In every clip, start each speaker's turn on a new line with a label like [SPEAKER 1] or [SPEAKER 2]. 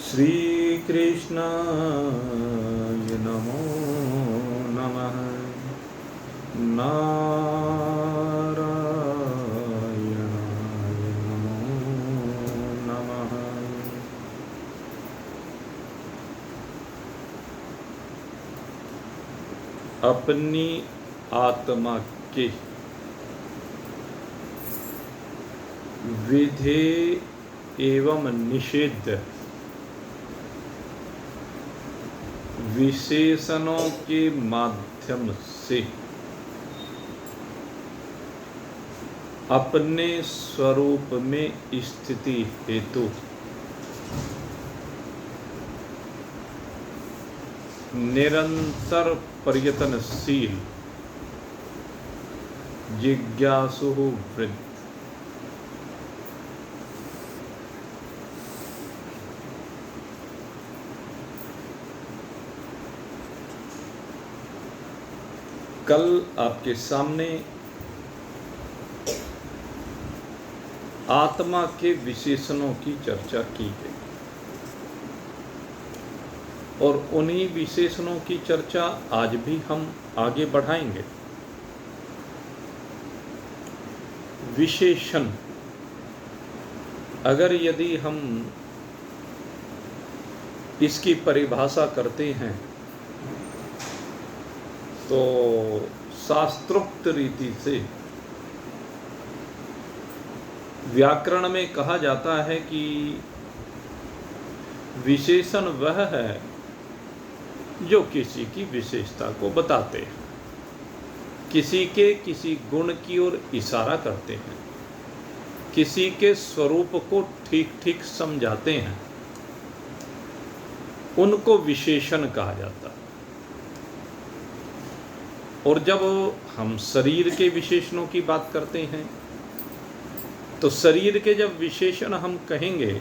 [SPEAKER 1] श्रीकृष्णाय नमो नमः। नारायणाय नमो नमः। अपनी आत्मा के विधेय एवं निषिद्ध विशेषणों के माध्यम से अपने स्वरूप में स्थिति हेतु निरंतर प्रयत्नशील जिज्ञासु वृद्ध कल आपके सामने आत्मा के विशेषणों की चर्चा की गई और उन्हीं विशेषणों की चर्चा आज भी हम आगे बढ़ाएंगे। विशेषण अगर यदि हम इसकी परिभाषा करते हैं तो शास्त्रोक्त रीति से व्याकरण में कहा जाता है कि विशेषण वह है जो किसी की विशेषता को बताते हैं, किसी के किसी गुण की ओर इशारा करते हैं, किसी के स्वरूप को ठीक ठीक समझाते हैं, उनको विशेषण कहा जाता है। और जब हम शरीर के विशेषणों की बात करते हैं तो शरीर के जब विशेषण हम कहेंगे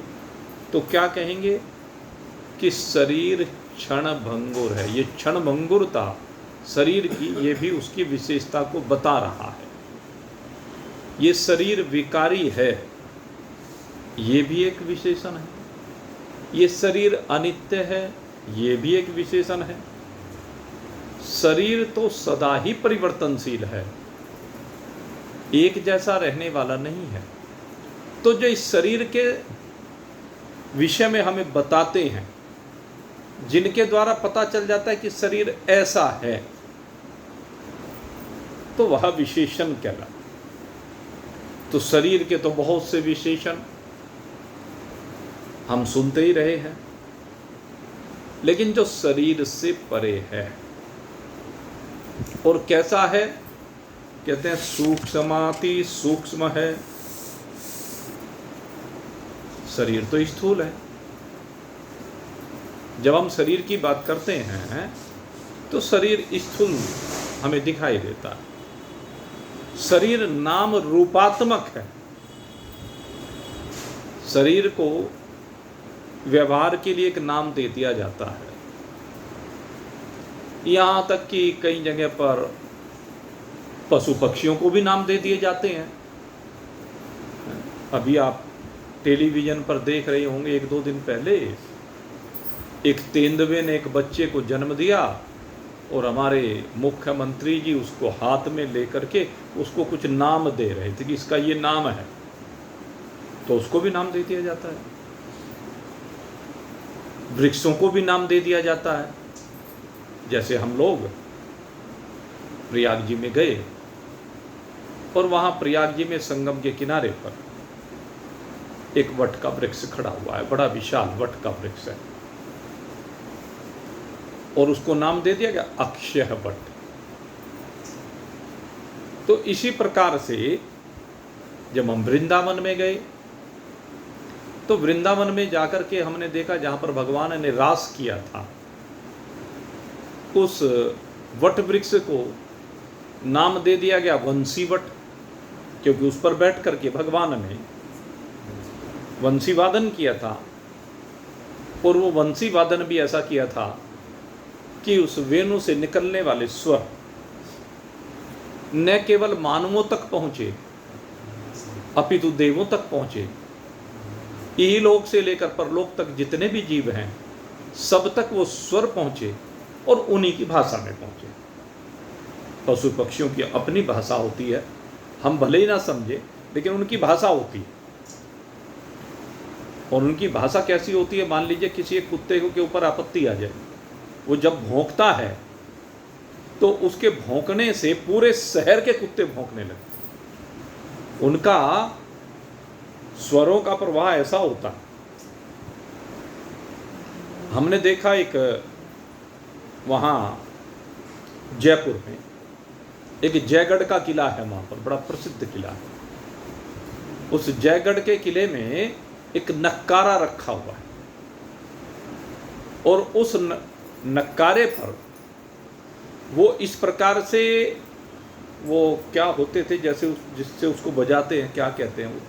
[SPEAKER 1] तो क्या कहेंगे कि शरीर क्षण भंगुर है। ये क्षण भंगुरता शरीर की, ये भी उसकी विशेषता को बता रहा है। ये शरीर विकारी है, ये भी एक विशेषण है। ये शरीर अनित्य है, ये भी एक विशेषण है। शरीर तो सदा ही परिवर्तनशील है, एक जैसा रहने वाला नहीं है। तो जो इस शरीर के विषय में हमें बताते हैं, जिनके द्वारा पता चल जाता है कि शरीर ऐसा है, तो वह विशेषण कहलाता। तो शरीर के तो बहुत से विशेषण हम सुनते ही रहे हैं, लेकिन जो शरीर से परे है और कैसा है, कहते हैं सूक्ष्माति सूक्ष्म है। शरीर तो स्थूल है। जब हम शरीर की बात करते हैं तो शरीर स्थूल हमें दिखाई देता है। शरीर नाम रूपात्मक है। शरीर को व्यवहार के लिए एक नाम दे दिया जाता है। यहाँ तक कि कई जगह पर पशु पक्षियों को भी नाम दे दिए जाते हैं। अभी आप टेलीविज़न पर देख रहे होंगे, एक दो दिन पहले एक तेंदुए ने एक बच्चे को जन्म दिया और हमारे मुख्यमंत्री जी उसको हाथ में लेकर के उसको कुछ नाम दे रहे थे कि इसका ये नाम है, तो उसको भी नाम दे दिया जाता है। वृक्षों को भी नाम दे दिया जाता है। जैसे हम लोग प्रयाग जी में गए और वहाँ प्रयाग जी में संगम के किनारे पर एक वट का वृक्ष खड़ा हुआ है, बड़ा विशाल वट का वृक्ष है, और उसको नाम दे दिया गया अक्षय वट। तो इसी प्रकार से जब हम वृंदावन में गए तो वृंदावन में जाकर के हमने देखा जहाँ पर भगवान ने रास किया था, उस वट वृक्ष को नाम दे दिया गया वंशी वट, क्योंकि उस पर बैठ करके भगवान ने वंशी वादन किया था। और वो वंशी वादन भी ऐसा किया था कि उस वेणु से निकलने वाले स्वर न केवल मानवों तक पहुंचे अपितु देवों तक पहुंचे। इहलोक से लेकर परलोक तक जितने भी जीव हैं, सब तक वो स्वर पहुंचे और उन्हीं की भाषा में पहुंचे। पशु पक्षियों की अपनी भाषा होती है, हम भले ही ना समझे, लेकिन उनकी भाषा होती है। और उनकी भाषा कैसी होती है? मान लीजिए किसी एक कुत्ते के ऊपर आपत्ति आ जाए, वो जब भौंकता है तो उसके भौंकने से पूरे शहर के कुत्ते भौंकने लगते। उनका स्वरों का प्रवाह ऐसा होता है। हमने देखा एक वहाँ जयपुर में एक जयगढ़ का किला है, वहाँ पर बड़ा प्रसिद्ध किला है। उस जयगढ़ के किले में एक नक्कारा रखा हुआ है और उस नक्कारे पर वो इस प्रकार से, वो क्या होते थे जैसे जिससे उसको बजाते हैं, क्या कहते हैं वो,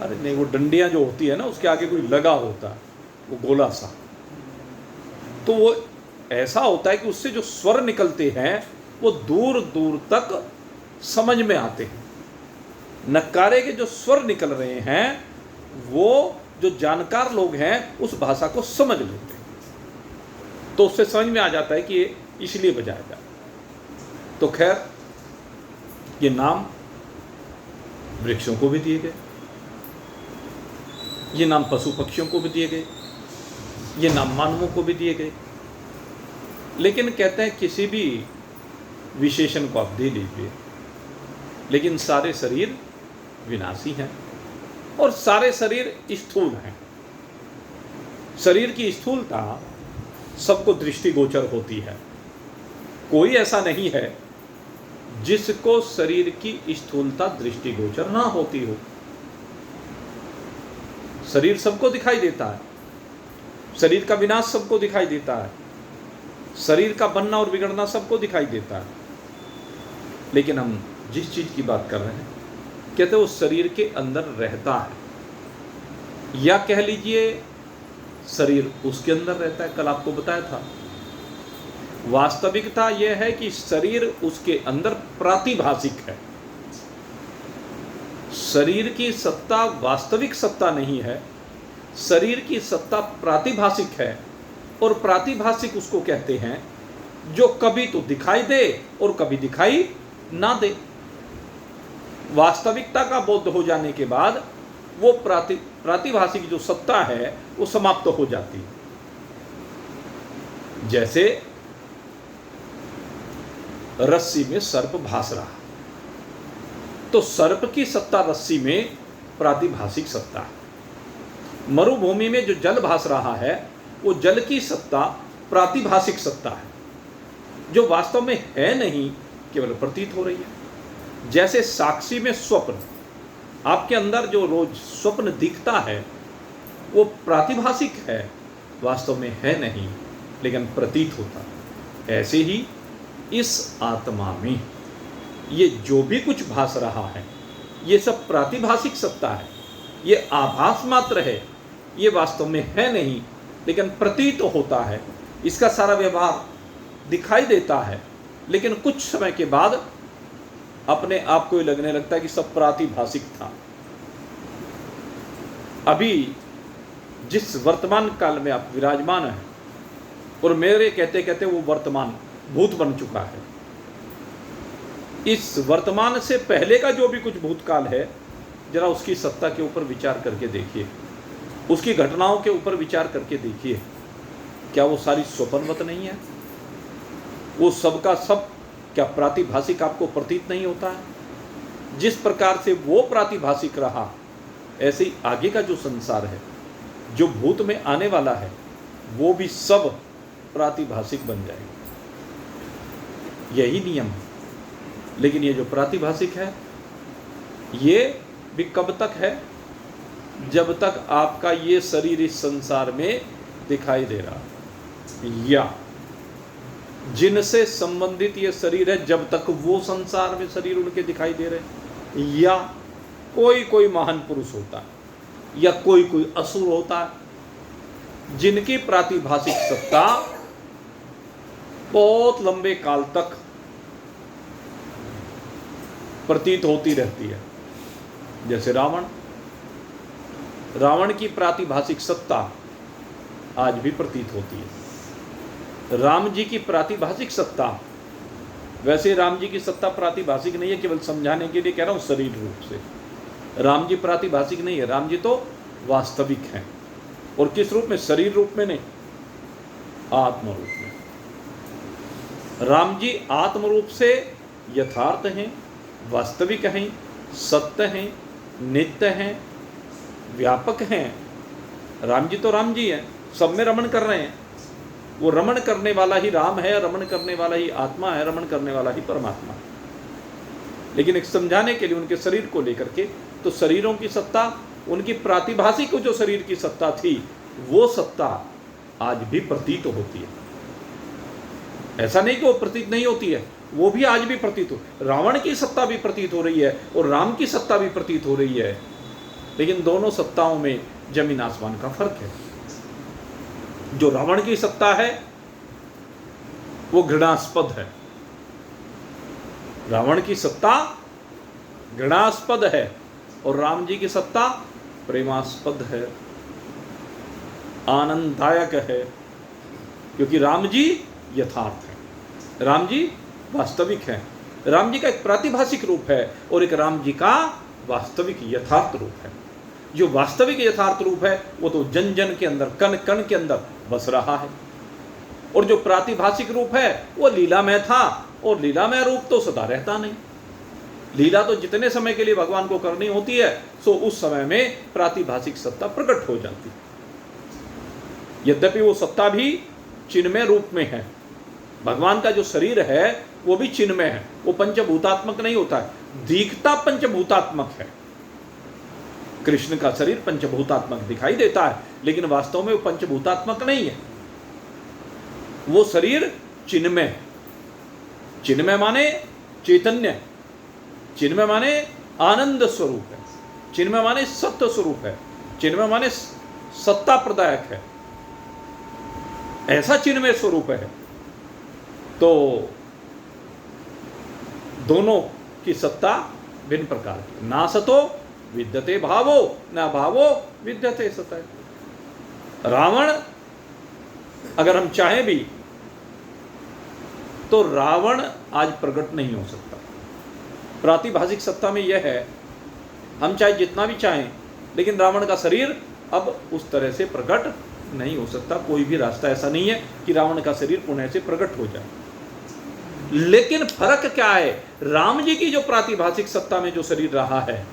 [SPEAKER 1] अरे नहीं, वो डंडियां जो होती है ना, उसके आगे कोई लगा होता है, वो गोला सा, तो वो ऐसा होता है कि उससे जो स्वर निकलते हैं वो दूर दूर तक समझ में आते हैं। नक्कारे के जो स्वर निकल रहे हैं वो जो जानकार लोग हैं उस भाषा को समझ लेते हैं, तो उससे समझ में आ जाता है कि ये इसलिए बजाया जाता है। तो खैर, ये नाम वृक्षों को भी दिए गए, ये नाम पशु पक्षियों को भी दिए गए, ये नाम मानवों को भी दिए गए। लेकिन कहते हैं किसी भी विशेषण को आप दे लीजिए, लेकिन सारे शरीर विनाशी हैं और सारे शरीर स्थूल हैं। शरीर की स्थूलता सबको दृष्टिगोचर होती है। कोई ऐसा नहीं है जिसको शरीर की स्थूलता दृष्टिगोचर ना होती हो। शरीर सबको दिखाई देता है, शरीर का विनाश सबको दिखाई देता है, शरीर का बनना और बिगड़ना सबको दिखाई देता है। लेकिन हम जिस चीज की बात कर रहे हैं, कहते हैं उस शरीर के अंदर रहता है, या कह लीजिए शरीर उसके अंदर रहता है। कल आपको बताया था, वास्तविकता यह है कि शरीर उसके अंदर प्रातिभाषिक है। शरीर की सत्ता वास्तविक सत्ता नहीं है, शरीर की सत्ता प्रातिभाषिक है। और प्रातिभाषिक उसको कहते हैं जो कभी तो दिखाई दे और कभी दिखाई ना दे। वास्तविकता का बोध हो जाने के बाद वो प्रातिभाषिक जो सत्ता है वो समाप्त हो जाती है। जैसे रस्सी में सर्प भास रहा, तो सर्प की सत्ता रस्सी में प्रातिभाषिक सत्ता है। मरुभूमि में जो जल भास रहा है वो जल की सत्ता प्रातिभाषिक सत्ता है, जो वास्तव में है नहीं, केवल प्रतीत हो रही है। जैसे साक्षी में स्वप्न, आपके अंदर जो रोज स्वप्न दिखता है वो प्रातिभाषिक है, वास्तव में है नहीं, लेकिन प्रतीत होता है। ऐसे ही इस आत्मा में ये जो भी कुछ भास रहा है ये सब प्रातिभाषिक सत्ता है, ये आभास मात्र है, ये वास्तव में है नहीं, लेकिन प्रतीत होता है। इसका सारा व्यवहार दिखाई देता है, लेकिन कुछ समय के बाद अपने आप को लगने लगता है कि सब प्रातिभाषिक था। अभी जिस वर्तमान काल में आप विराजमान हैं, और मेरे कहते कहते वो वर्तमान भूत बन चुका है। इस वर्तमान से पहले का जो भी कुछ भूतकाल है, जरा उसकी सत्ता के ऊपर विचार करके देखिए, उसकी घटनाओं के ऊपर विचार करके देखिए, क्या वो सारी स्वप्नवत नहीं है? वो सबका सब क्या प्रातिभाषिक आपको प्रतीत नहीं होता है? जिस प्रकार से वो प्रातिभाषिक रहा, ऐसे ही आगे का जो संसार है, जो भूत में आने वाला है, वो भी सब प्रातिभाषिक बन जाएगा। यही नियम है। लेकिन ये जो प्रातिभाषिक है, ये भी कब तक है? जब तक आपका ये शरीर इस संसार में दिखाई दे रहा है, या जिनसे संबंधित ये शरीर है जब तक वो संसार में शरीर उनके दिखाई दे रहे, या कोई महान पुरुष होता है, या कोई असुर होता है, जिनकी प्रातिभाषिक सत्ता बहुत लंबे काल तक प्रतीत होती रहती है। जैसे रावण, रावण की प्रातिभाषिक सत्ता आज भी प्रतीत होती है। राम जी की प्रातिभाषिक सत्ता, वैसे राम जी की सत्ता प्रातिभाषिक नहीं है, केवल समझाने के लिए कह रहा हूँ शरीर रूप से। राम जी प्रातिभाषिक नहीं है, राम जी तो वास्तविक हैं। और किस रूप में? शरीर रूप में नहीं, आत्म रूप में। राम जी आत्म रूप से यथार्थ हैं, वास्तविक हैं, सत्य हैं, नित्य हैं, व्यापक हैं। राम जी तो राम जी हैं, सब में रमण कर रहे हैं। वो रमण करने वाला ही राम है, रमण करने वाला ही आत्मा है, रमण करने वाला ही परमात्मा है। लेकिन एक समझाने के लिए उनके शरीर को लेकर के, तो शरीरों की सत्ता, उनकी प्रातिभाषिक जो शरीर की सत्ता थी, वो सत्ता आज भी प्रतीत होती है। ऐसा नहीं कि वो प्रतीत नहीं होती है, वो भी आज भी प्रतीत हो। रावण की सत्ता भी प्रतीत हो रही है और राम की सत्ता भी प्रतीत हो रही है, लेकिन दोनों सत्ताओं में जमीन आसमान का फर्क है। जो रावण की सत्ता है वो घृणास्पद है, रावण की सत्ता घृणास्पद है, और राम जी की सत्ता प्रेमास्पद है, आनंददायक है। क्योंकि राम जी यथार्थ है, राम जी वास्तविक है। राम जी का एक प्रातिभाषिक रूप है और एक राम जी का वास्तविक यथार्थ रूप है। जो वास्तविक यथार्थ रूप है वो तो जन जन के अंदर, कण कण के अंदर बस रहा है, और जो प्रातिभाषिक रूप है वो लीलामय था, और लीलामय रूप तो सदा रहता नहीं। लीला तो जितने समय के लिए भगवान को करनी होती है, सो उस समय में प्रातिभाषिक सत्ता प्रकट हो जाती है। यद्यपि वो सत्ता भी चिन्मय रूप में है। भगवान का जो शरीर है वो भी चिन्मय है, वो पंचभूतात्मक नहीं होता है, दिखता पंचभूतात्मक है। कृष्ण का शरीर पंचभूतात्मक दिखाई देता है, लेकिन वास्तव में वो पंचभूतात्मक नहीं है। वो शरीर चिन्मय है। चिन्मय माने चैतन्य, चिन्मय माने आनंद स्वरूप है, चिन्मय माने सत्य स्वरूप है, चिन्मय माने सत्ता प्रदायक है, ऐसा चिन्मय स्वरूप है। तो दोनों की सत्ता भिन्न प्रकार की। ना सतो विद्यते भावो, ना भावो विद्यते सतः। रावण अगर हम चाहें भी तो रावण आज प्रकट नहीं हो सकता। प्रातिभाषिक सत्ता में यह है, हम चाहे जितना भी चाहें, लेकिन रावण का शरीर अब उस तरह से प्रकट नहीं हो सकता। कोई भी रास्ता ऐसा नहीं है कि रावण का शरीर पुनः से प्रकट हो जाए। लेकिन फर्क क्या है? राम जी की जो प्रातिभाषिक सत्ता में जो शरीर रहा है,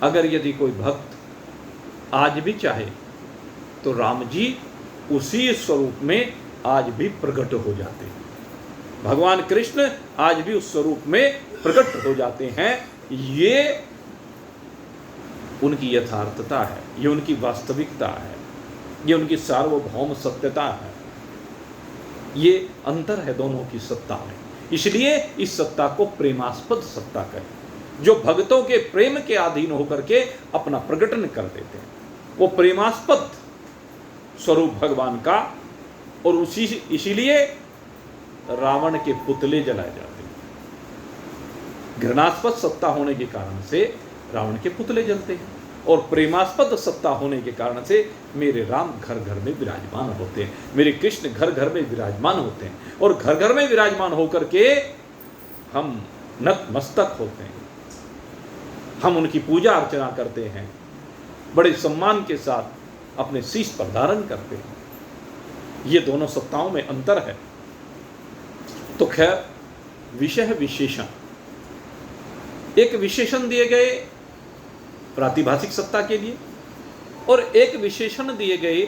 [SPEAKER 1] अगर यदि कोई भक्त आज भी चाहे तो राम जी उसी स्वरूप में आज भी प्रकट हो जाते हैं। भगवान कृष्ण आज भी उस स्वरूप में प्रकट हो जाते हैं। ये उनकी यथार्थता है, ये उनकी वास्तविकता है, ये उनकी सार्वभौम सत्यता है। ये अंतर है दोनों की सत्ता में। इसलिए इस सत्ता को प्रेमास्पद सत्ता कहें, जो भक्तों के प्रेम के अधीन होकर के अपना प्रकटन कर देते हैं। वो प्रेमास्पद स्वरूप भगवान का, और उसी इसीलिए रावण के पुतले जलाए जाते हैं। घृणास्पद सत्ता होने के कारण से रावण के पुतले जलते हैं, और प्रेमास्पद सत्ता होने के कारण से मेरे राम घर घर में विराजमान होते हैं, मेरे कृष्ण घर घर में विराजमान होते हैं, और घर घर में विराजमान होकर के हम नतमस्तक होते हैं, हम उनकी पूजा अर्चना करते हैं, बड़े सम्मान के साथ अपने शीश पर धारण करते हैं। ये दोनों सत्ताओं में अंतर है। तो खैर, विषय विशेषण, एक विशेषण दिए गए प्रातिभाषिक सत्ता के लिए और एक विशेषण दिए गए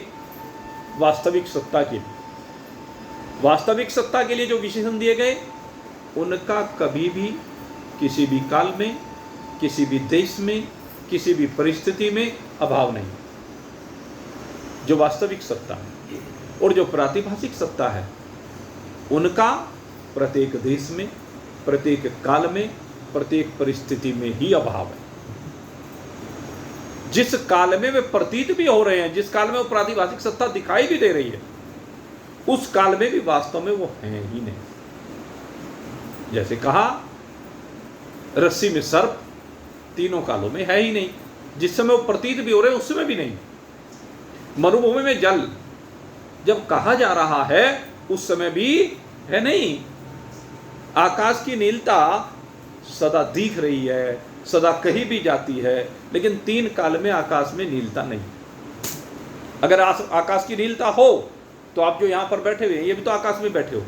[SPEAKER 1] वास्तविक सत्ता के लिए। वास्तविक सत्ता के लिए जो विशेषण दिए गए, उनका कभी भी किसी भी काल में, किसी भी देश में, किसी भी परिस्थिति में अभाव नहीं। जो वास्तविक सत्ता है और जो प्रातिभाषिक सत्ता है, उनका प्रत्येक देश में, प्रत्येक काल में, प्रत्येक परिस्थिति में ही अभाव है। जिस काल में वे प्रतीत भी हो रहे हैं, जिस काल में वो प्रातिभाषिक सत्ता दिखाई भी दे रही है, उस काल में भी वास्तव में वो है ही नहीं। जैसे कहा, रस्सी में सर्प तीनों कालों में है ही नहीं, जिस समय वो प्रतीत भी हो रहे उस समय भी नहीं। मरुभूमि में जल जब कहा जा रहा है उस समय भी है नहीं। आकाश की नीलता सदा दिख रही है, सदा कहीं भी जाती है, लेकिन 3 काल में आकाश में नीलता नहीं। अगर आकाश की नीलता हो तो आप जो यहाँ पर बैठे हुए हैं ये भी तो आकाश में बैठे हो,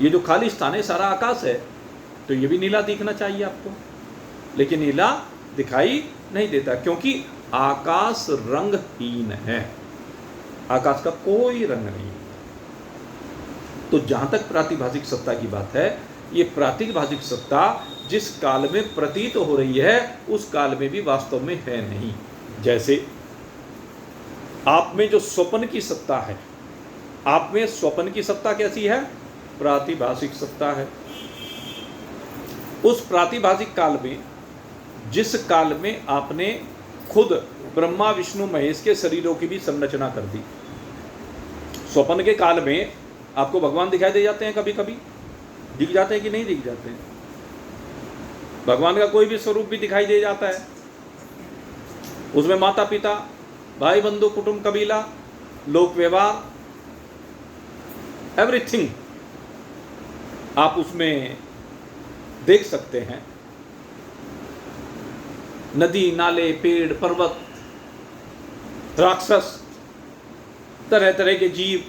[SPEAKER 1] ये जो खाली स्थान है सारा आकाश है, तो ये भी नीला दिखना चाहिए आपको, लेकिन नीला दिखाई नहीं देता क्योंकि आकाश रंगहीन है, आकाश का कोई रंग नहीं। तो जहां तक प्रातिभाषिक सत्ता की बात है, ये प्रातिभाषिक सत्ता जिस काल में प्रतीत हो रही है उस काल में भी वास्तव में है नहीं। जैसे आप में जो स्वप्न की सत्ता है, आप में स्वप्न की सत्ता कैसी है? प्रातिभाषिक सत्ता है। उस प्रातिभाषिक काल में, जिस काल में आपने खुद ब्रह्मा विष्णु महेश के शरीरों की भी संरचना कर दी, स्वप्न के काल में आपको भगवान दिखाई दे जाते हैं, कभी कभी दिख जाते हैं कि नहीं दिख जाते हैं? भगवान का कोई भी स्वरूप भी दिखाई दे जाता है, उसमें माता पिता, भाई बंधु, कुटुंब, कबीला, लोक व्यवहार, एवरीथिंग आप उसमें देख सकते हैं। नदी, नाले, पेड़, पर्वत, राक्षस, तरह तरह के जीव,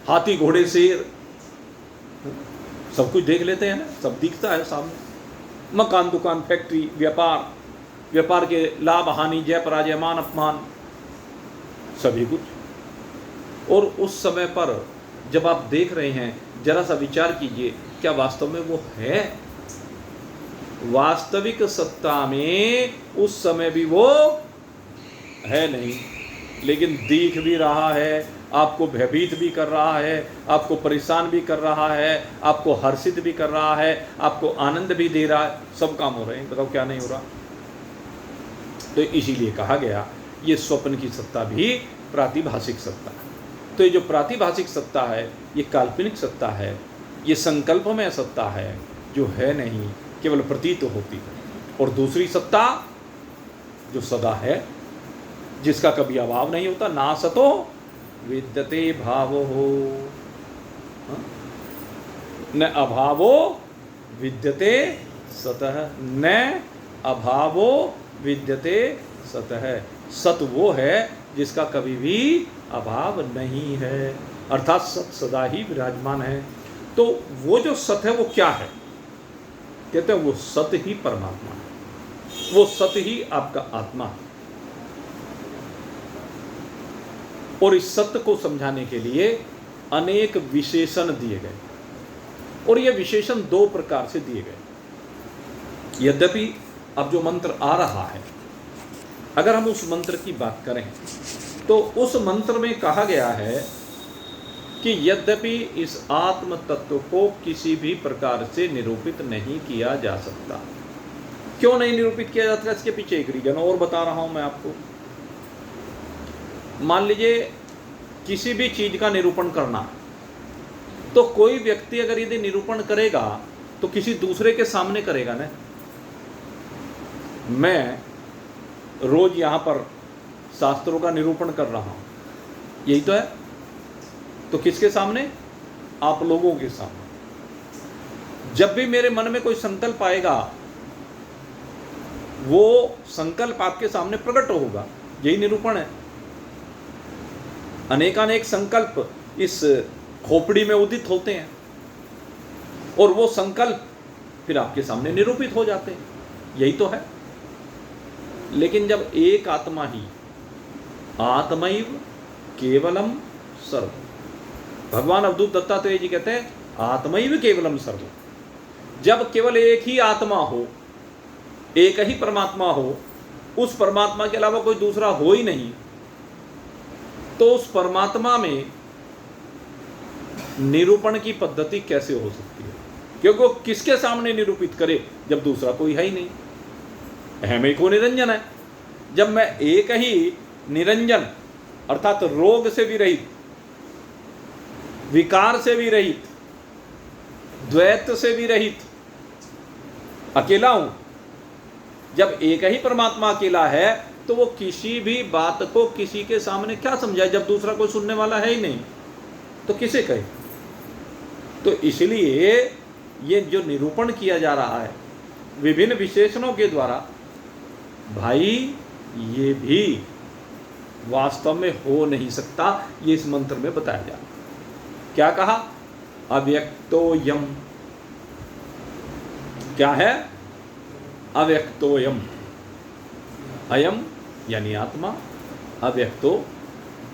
[SPEAKER 1] हाथी, घोड़े, शेर, सब कुछ देख लेते हैं ना, सब दिखता है सामने। मकान, दुकान, फैक्ट्री, व्यापार, व्यापार के लाभ हानि, जय पराजय, मान अपमान, सभी कुछ। और उस समय पर जब आप देख रहे हैं, जरा सा विचार कीजिए, क्या वास्तव में वो है? वास्तविक सत्ता में उस समय भी वो है नहीं, लेकिन दिख भी रहा है, आपको भयभीत भी कर रहा है, आपको परेशान भी कर रहा है, आपको हर्षित भी कर रहा है, आपको आनंद भी दे रहा है, सब काम हो रहे हैं। बताओ क्या नहीं हो रहा? तो इसीलिए कहा गया ये स्वप्न की सत्ता भी प्रातिभाषिक सत्ता है। तो ये जो प्रातिभाषिक सत्ता है ये काल्पनिक सत्ता है, ये संकल्पमय सत्ता है जो है नहीं, केवल प्रतीत होती है। और दूसरी सत्ता जो सदा है, जिसका कभी अभाव नहीं होता, ना सतो विद्यते भावो हो, न अभावो विद्यते सतः, न अभावो विद्यते सतः। सत वो है जिसका कभी भी अभाव नहीं है, अर्थात सत सदा ही विराजमान है। तो वो जो सत है वो क्या है? कहते हैं वो सत ही परमात्मा है, वो सत ही आपका आत्मा है। और इस सत्य को समझाने के लिए अनेक विशेषण दिए गए, और ये विशेषण 2 प्रकार से दिए गए। यद्यपि अब जो मंत्र आ रहा है, अगर हम उस मंत्र की बात करें तो उस मंत्र में कहा गया है कि यद्यपि इस आत्म तत्व को किसी भी प्रकार से निरूपित नहीं किया जा सकता। क्यों नहीं निरूपित किया जा सकता? इसके पीछे एक रीजन और बता रहा हूं मैं आपको। मान लीजिए किसी भी चीज का निरूपण करना, तो कोई व्यक्ति अगर यदि निरूपण करेगा तो किसी दूसरे के सामने करेगा ना। मैं रोज यहां पर शास्त्रों का निरूपण कर रहा हूं, यही तो है। तो किसके सामने? आप लोगों के सामने। जब भी मेरे मन में कोई संकल्प आएगा, वो संकल्प आपके सामने प्रकट होगा, यही निरूपण है। अनेकानेक संकल्प इस खोपड़ी में उदित होते हैं और वो संकल्प फिर आपके सामने निरूपित हो जाते हैं, यही तो है। लेकिन जब एक आत्मा ही, आत्मैव केवलम सर्व, भगवान अवधूत दत्तात्रेय जी कहते हैं आत्मैव केवलम सर्व। जब केवल एक ही आत्मा हो, एक ही परमात्मा हो, उस परमात्मा के अलावा कोई दूसरा हो ही नहीं, तो उस परमात्मा में निरूपण की पद्धति कैसे हो सकती है? क्योंकि वो किसके सामने निरूपित करे जब दूसरा कोई है ही नहीं। अहम एको निरंजन है। जब मैं एक ही निरंजन अर्थात रोग से भी रहित, विकार से भी रहित, द्वैत से भी रहित अकेला हूं, जब एक ही परमात्मा अकेला है तो वो किसी भी बात को किसी के सामने क्या समझाए, जब दूसरा कोई सुनने वाला है ही नहीं तो किसे कहे। तो इसलिए ये जो निरूपण किया जा रहा है विभिन्न विशेषणों के द्वारा, भाई ये भी वास्तव में हो नहीं सकता, ये इस मंत्र में बताया जा रहा है। क्या कहा? अव्यक्तोयम। क्या है? अव्यक्तोयम। अयम यानी आत्मा, अव्यक्तो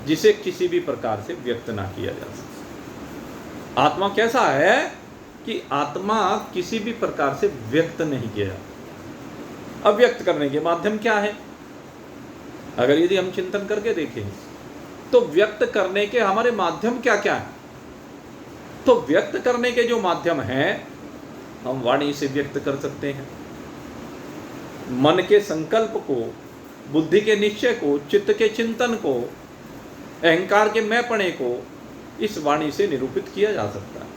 [SPEAKER 1] जिसे किसी भी प्रकार से व्यक्त ना किया जा सकता। आत्मा कैसा है कि आत्मा किसी भी प्रकार से व्यक्त नहीं किया जाता। अव्यक्त करने के माध्यम क्या है? अगर यदि हम चिंतन करके देखें तो व्यक्त करने के हमारे माध्यम क्या क्या है। तो व्यक्त करने के जो माध्यम हैं, हम वाणी से व्यक्त कर सकते हैं, मन के संकल्प को, बुद्धि के निश्चय को, चित्त के चिंतन को, अहंकार के मैपणे को इस वाणी से निरूपित किया जा सकता है।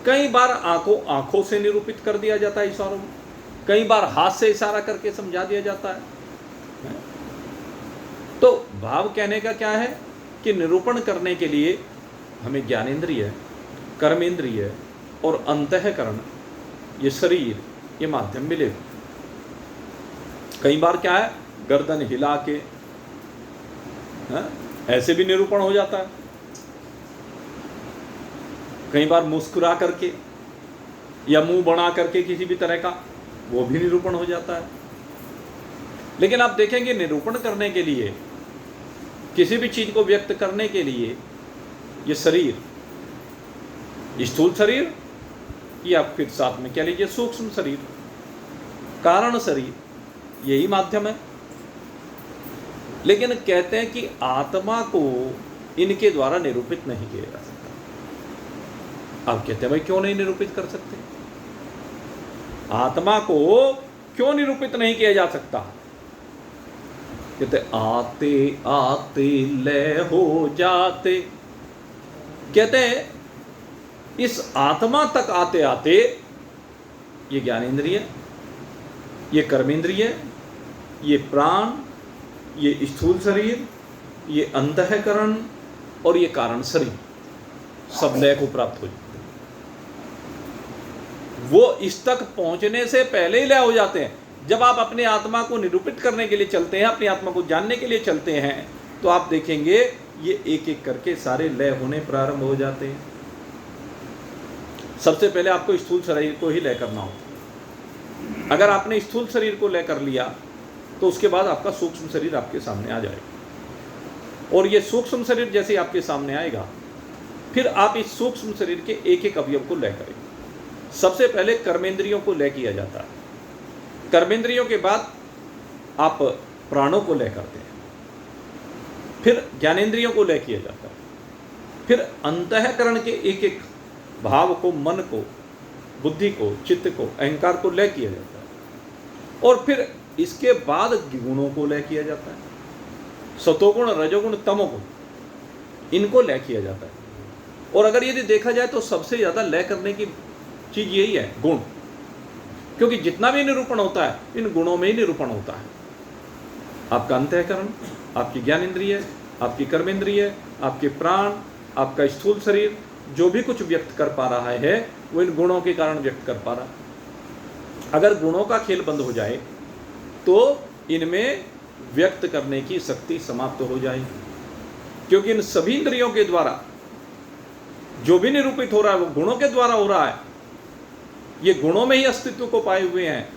[SPEAKER 1] कई बार आंखों से निरूपित कर दिया जाता है इशारों में, कई बार हाथ से इशारा करके समझा दिया जाता है। तो भाव कहने का क्या है कि निरूपण करने के लिए हमें ज्ञानेंद्रिय, कर्मेंद्रिय और अंतःकरण, ये शरीर, ये माध्यम मिले। कई बार क्या है, गर्दन हिला के ऐसे भी निरूपण हो जाता है, कई बार मुस्कुरा करके या मुंह बना करके किसी भी तरह का, वो भी निरूपण हो जाता है। लेकिन आप देखेंगे निरूपण करने के लिए, किसी भी चीज को व्यक्त करने के लिए, ये शरीर, स्थूल शरीर या फिर साथ में कह लीजिए सूक्ष्म शरीर, कारण शरीर, यही माध्यम है। लेकिन कहते हैं कि आत्मा को इनके द्वारा निरूपित नहीं किया जा सकता। आप कहते हैं भाई क्यों नहीं निरूपित कर सकते? आत्मा को क्यों निरूपित नहीं किया जा सकता? कहते आते आते लय हो जाते। कहते हैं इस आत्मा तक आते आते ये ज्ञानेंद्रिय, ये कर्मेंद्रिय, ये प्राण, ये स्थूल शरीर, ये अंतःकरण और ये कारण शरीर सब लय को प्राप्त हो जाते। वो इस तक पहुंचने से पहले ही लय हो जाते हैं। जब आप अपने आत्मा को निरूपित करने के लिए चलते हैं, अपनी आत्मा को जानने के लिए चलते हैं, तो आप देखेंगे ये एक एक करके सारे लय होने प्रारंभ हो जाते हैं। सबसे पहले आपको स्थूल शरीर को ही लय करना होता। अगर आपने स्थूल शरीर को लय कर लिया तो उसके बाद आपका सूक्ष्म शरीर आपके सामने आ जाएगा। और ये सूक्ष्म शरीर जैसे ही आपके सामने आएगा, फिर आप इस सूक्ष्म शरीर के एक एक अवयव को लय करेंगे। सबसे पहले कर्मेंद्रियों को लय किया जाता है, कर्मेंद्रियों के बाद आप प्राणों को लय करते हैं, फिर ज्ञानेंद्रियों को लय किया जाता है, फिर अंतःकरण के एक एक भाव को, मन को, बुद्धि को, चित्त को, अहंकार को लय किया जाता है, और फिर इसके बाद गुणों को लय किया जाता है, सतोगुण, रजोगुण, तमोगुण, इनको लय किया जाता है। और अगर यदि देखा जाए तो सबसे ज़्यादा लय करने की चीज़ यही है, गुण, क्योंकि जितना भी निरूपण होता है इन गुणों में ही निरूपण होता है। आपका अंतःकरण, आपकी ज्ञानेंद्रिय, आपकी कर्मेंद्रिय, आपके प्राण, आपका स्थूल शरीर जो भी कुछ व्यक्त कर पा रहा है वो इन गुणों के कारण व्यक्त कर पा रहा है। अगर गुणों का खेल बंद हो जाए तो इनमें व्यक्त करने की शक्ति समाप्त हो जाएगी, क्योंकि इन सभी इंद्रियों के द्वारा जो भी निरूपित हो रहा है वो गुणों के द्वारा हो रहा है। ये गुणों में ही अस्तित्व को पाए हुए हैं,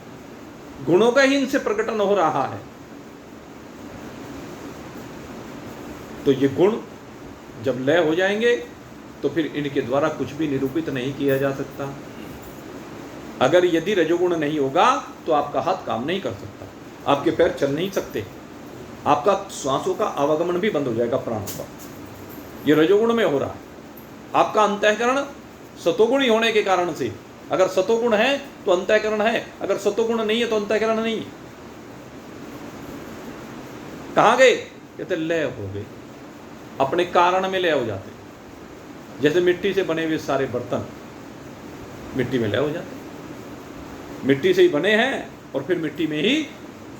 [SPEAKER 1] गुणों का ही इनसे प्रकटन हो रहा है। तो ये गुण जब लय हो जाएंगे तो फिर इनके द्वारा कुछ भी निरूपित नहीं किया जा सकता। अगर यदि रजोगुण नहीं होगा तो आपका हाथ काम नहीं कर सकता, आपके पैर चल नहीं सकते, आपका श्वासों का आवागमन भी बंद हो जाएगा, प्राणों का। ये रजोगुण में हो रहा है। आपका अंतःकरण सतोगुणी होने के कारण से, अगर सतोगुण है तो अंतःकरण है, अगर सतोगुण नहीं है तो अंतःकरण नहीं है। कहाँ गए? कहते लय हो गए, अपने कारण में लय हो जाते। जैसे मिट्टी से बने हुए सारे बर्तन मिट्टी में लय हो जाते, मिट्टी से ही बने हैं और फिर मिट्टी में ही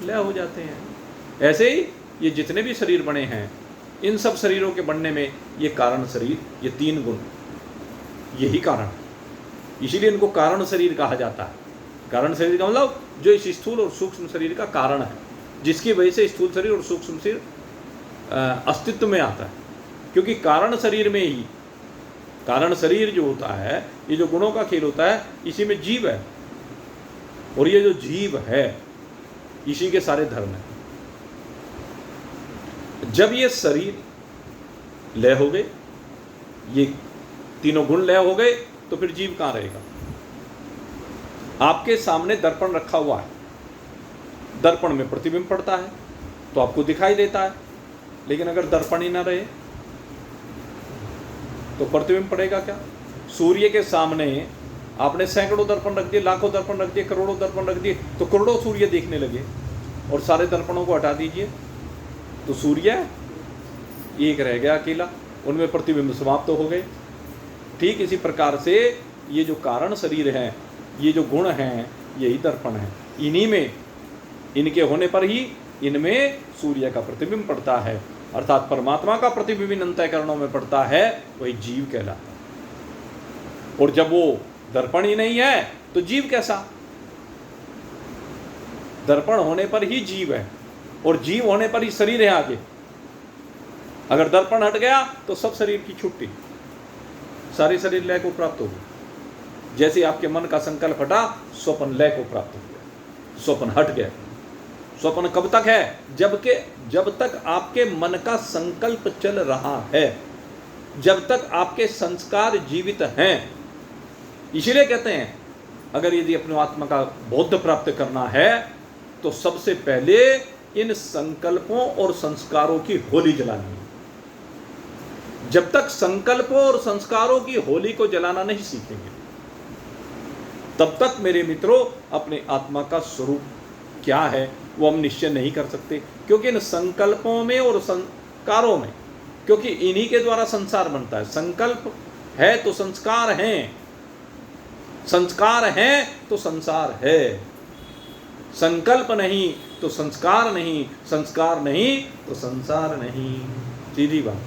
[SPEAKER 1] लय हो जाते हैं। ऐसे ही ये जितने भी शरीर बने हैं, इन सब शरीरों के बनने में ये कारण शरीर, ये 3 गुण, यही कारण, इसीलिए इनको कारण शरीर कहा जाता है। कारण शरीर का मतलब जो इस स्थूल और सूक्ष्म शरीर का कारण है, जिसकी वजह से स्थूल शरीर और सूक्ष्म शरीर अस्तित्व में आता है। क्योंकि कारण शरीर में ही, कारण शरीर जो होता है, ये जो गुणों का खेल होता है, इसी में जीव है, और ये जो जीव है इसी के सारे धर्म हैं। जब ये शरीर लय हो गए, ये तीनों गुण लय हो गए, तो फिर जीव कहाँ रहेगा? आपके सामने दर्पण रखा हुआ है, दर्पण में प्रतिबिंब पड़ता है तो आपको दिखाई देता है, लेकिन अगर दर्पण ही ना रहे तो प्रतिबिंब पड़ेगा क्या? सूर्य के सामने आपने सैकड़ों दर्पण रख दिए, लाखों दर्पण रख दिए, करोड़ों दर्पण रख दिए, तो करोड़ों सूर्य देखने लगे, और सारे दर्पणों को हटा दीजिए तो सूर्य एक रह गया अकेला, उनमें प्रतिबिंब समाप्त हो गए। ठीक इसी प्रकार से ये जो कारण शरीर हैं, ये जो गुण हैं, यही दर्पण है। इन्हीं में, इनके होने पर ही इनमें सूर्य का प्रतिबिंब पड़ता है, अर्थात परमात्मा का प्रतिबिंब इन अंतःकरणों में पड़ता है, वही जीव कहलाता है। और जब वो दर्पण ही नहीं है तो जीव कैसा? दर्पण होने पर ही जीव है, और जीव होने पर ही शरीर है आगे। अगर दर्पण हट गया तो सब शरीर की छुट्टी, सारे शरीर लय को प्राप्त हो गया। जैसे आपके मन का संकल्प हटा, स्वप्न लय को प्राप्त हो गया, स्वप्न हट गया। स्वप्न कब तक है? जब तक आपके मन का संकल्प चल रहा है, जब तक आपके संस्कार जीवित हैं। इसीलिए कहते हैं, अगर यदि अपने आत्मा का बोध प्राप्त करना है तो सबसे पहले इन संकल्पों और संस्कारों की होली जलानी है। जब तक संकल्पों और संस्कारों की होली को जलाना नहीं सीखेंगे, तब तक मेरे मित्रों अपने आत्मा का स्वरूप क्या है वो हम निश्चय नहीं कर सकते। क्योंकि इन संकल्पों में और संस्कारों में, क्योंकि इन्हीं के द्वारा संसार बनता है। संकल्प है तो संस्कार हैं, संस्कार हैं तो संसार है। संकल्प नहीं तो संस्कार नहीं, संस्कार नहीं तो संसार नहीं, सीधी बात।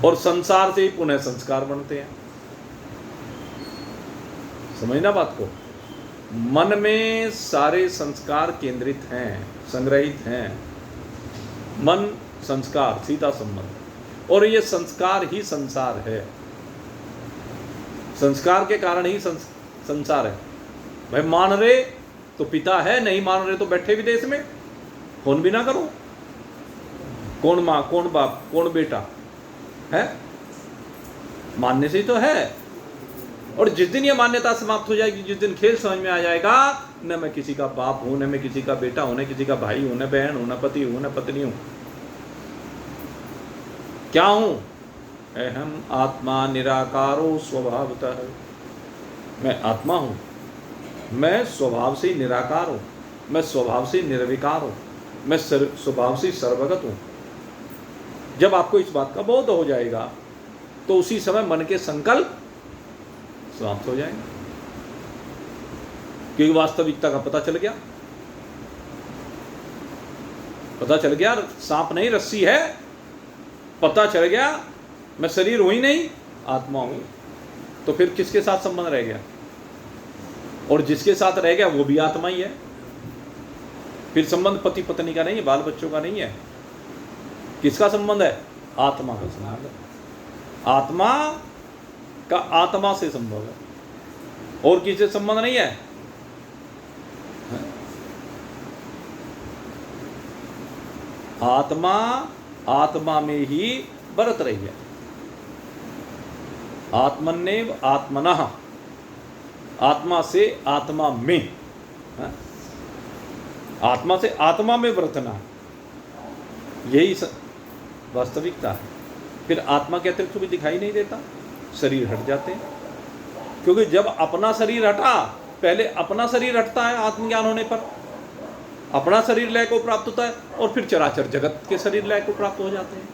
[SPEAKER 1] और संसार से ही पुनः संस्कार बनते हैं। समझना बात को। मन में सारे संस्कार केंद्रित हैं, संग्रहित हैं। मन संस्कार सीधा संबंध, और ये संस्कार ही संसार है। संस्कार के कारण ही संसार है। भाई मान रहे तो पिता है, नहीं मान रहे तो बैठे विदेश में, फोन भी ना करो। कौन माँ, कौन बाप, कौन बेटा है? मानने से ही तो है। और जिस दिन ये मान्यता समाप्त हो जाएगी, जिस दिन खेल समझ में आ जाएगा, न मैं किसी का बाप हूं, न मैं किसी का बेटा हूं, न किसी का भाई हूं, न बहन हूं, न पति हूं, न पत्नी हूं, क्या हूं? अहम आत्मा निराकारो स्वभावतः। मैं आत्मा हूं, मैं स्वभाव से निराकार हूं, मैं स्वभाव से निर्विकार हूं, मैं स्वभाव से सर्वगत हूं। जब आपको इस बात का बोध हो जाएगा तो उसी समय मन के संकल्प समाप्त हो जाएंगे, क्योंकि वास्तविकता का पता चल गया। पता चल गया सांप नहीं रस्सी है, पता चल गया मैं शरीर हूं ही नहीं, आत्मा हूं। तो फिर किसके साथ संबंध रह गया? और जिसके साथ रह गया वो भी आत्मा ही है। फिर संबंध पति पत्नी का नहीं है, बाल बच्चों का नहीं है। किसका संबंध है? आत्मा का संबंध है। आत्मा का आत्मा से संबंध है, और किसी से संबंध नहीं है। आत्मा आत्मा में ही बरत रही है। आत्मन्नेव आत्मनः, आत्मा से आत्मा में, आत्मा से आत्मा में बरतना, यही वास्तविकता है। फिर आत्मा के अतिरिक्त भी दिखाई नहीं देता, शरीर हट जाते हैं। क्योंकि जब अपना शरीर हटा, पहले अपना शरीर हटता है आत्मज्ञान होने पर, अपना शरीर लय को प्राप्त होता है, और फिर चराचर जगत के शरीर लय को प्राप्त हो जाते हैं।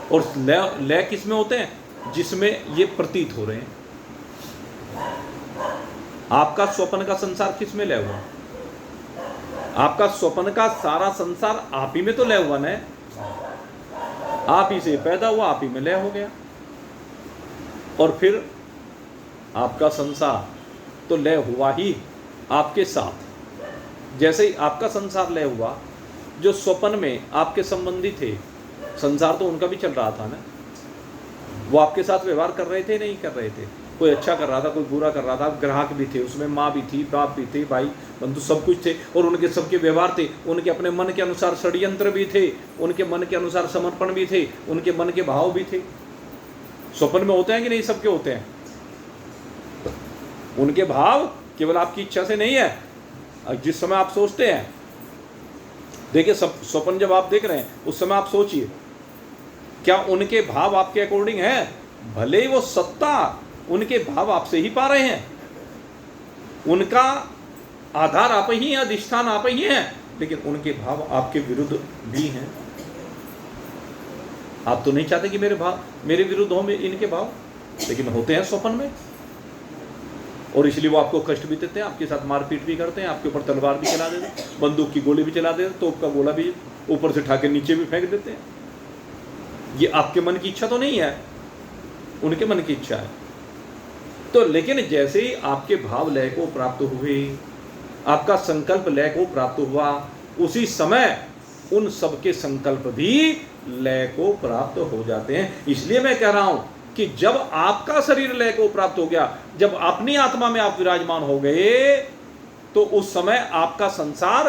[SPEAKER 1] और लय किस में होते हैं? जिसमें ये प्रतीत हो रहे हैं। आपका स्वप्न का संसार किस में लय हुआ? आपका स्वप्न का सारा संसार आप ही में तो लय हुआ ना, आप ही से पैदा हुआ, आप ही में लय हो गया, और फिर आपका संसार तो लय हुआ ही आपके साथ। जैसे ही आपका संसार लय हुआ, जो स्वप्न में आपके संबंधी थे, संसार तो उनका भी चल रहा था ना, वो आपके साथ व्यवहार कर रहे थे, नहीं कर रहे थे, कोई अच्छा कर रहा था, कोई बुरा कर रहा था, ग्राहक भी थे उसमें, माँ भी थी, बाप भी थे, भाई बंधु सब कुछ थे, और उनके सबके व्यवहार थे, उनके अपने मन के अनुसार षड्यंत्र भी थे, उनके मन के अनुसार समर्पण भी थे, उनके मन के भाव भी थे। स्वप्न में होते हैं कि नहीं? सबके होते हैं। उनके भाव केवल आपकी इच्छा से नहीं है। जिस समय आप सोचते हैं, देखिए सब स्वप्न जब आप देख रहे हैं उस समय आप सोचिए, क्या उनके भाव आपके अकॉर्डिंग है? भले ही वो सत्ता उनके भाव आपसे ही पा रहे हैं, उनका आधार आप ही हैं, अधिष्ठान आप ही हैं, लेकिन उनके भाव आपके विरुद्ध भी हैं। आप तो नहीं चाहते कि मेरे विरुद्ध हो इनके भाव, लेकिन होते हैं स्वप्न में, और इसलिए वो आपको कष्ट भी देते हैं, आपके साथ मारपीट भी करते हैं, आपके ऊपर तलवार भी चला देते हैं, बंदूक की गोली भी चला देते हैं, तोप का गोला भी ऊपर से उठा के नीचे भी फेंक देते हैं। ये आपके मन की इच्छा तो नहीं है, उनके मन की इच्छा है। तो लेकिन जैसे ही आपके भाव लय को प्राप्त हुए, आपका संकल्प लय को प्राप्त हुआ, उसी समय उन सबके संकल्प भी लय को प्राप्त हो जाते हैं। इसलिए मैं कह रहा हूं कि जब आपका शरीर लय को प्राप्त हो गया, जब अपनी आत्मा में आप विराजमान हो गए, तो उस समय आपका संसार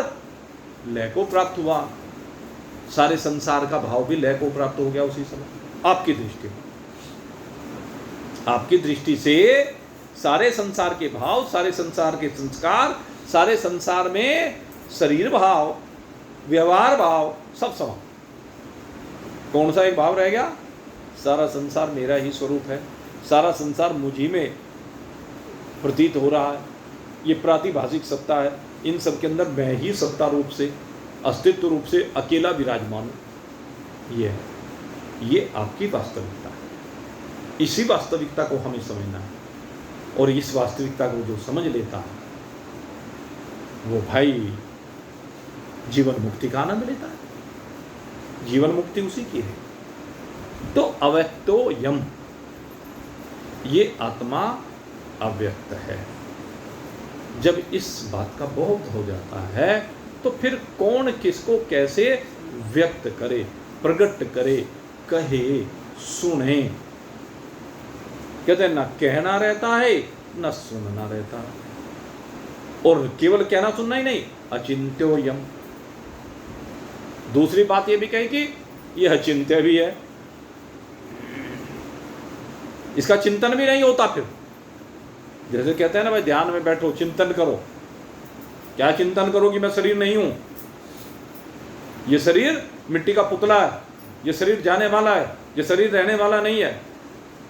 [SPEAKER 1] लय को प्राप्त हुआ, सारे संसार का भाव भी लय को प्राप्त हो गया उसी समय। आपकी दृष्टि में, आपकी दृष्टि से सारे संसार के भाव, सारे संसार के संस्कार, सारे संसार में शरीर भाव, व्यवहार भाव सब समान। कौन सा एक भाव रह गया? सारा संसार मेरा ही स्वरूप है, सारा संसार मुझी में प्रतीत हो रहा है, ये प्रातिभाषिक सत्ता है, इन सब के अंदर मैं ही सत्ता रूप से, अस्तित्व रूप से अकेला विराजमान हूँ। ये है, ये आपकी वास्तविकता है। इसी वास्तविकता को हमें समझना है, और इस वास्तविकता को जो समझ लेता है वो भाई जीवन मुक्ति का आनंद लेता है। जीवन मुक्ति उसी की है। तो अव्यक्तो यम, ये आत्मा अव्यक्त है। जब इस बात का बोध हो जाता है तो फिर कौन किसको कैसे व्यक्त करे, प्रकट करे, कहे, सुने। कहते हैं ना कहना रहता है न सुनना रहता है, और केवल कहना सुनना ही नहीं, अचिंत्यो यम। दूसरी बात ये भी कही कि यह अचिंत्य भी है, इसका चिंतन भी नहीं होता। फिर जैसे कहते हैं ना भाई ध्यान में बैठो चिंतन करो, क्या चिंतन करो कि मैं शरीर नहीं हूं, ये शरीर मिट्टी का पुतला है, ये शरीर जाने वाला है, ये शरीर रहने वाला नहीं है,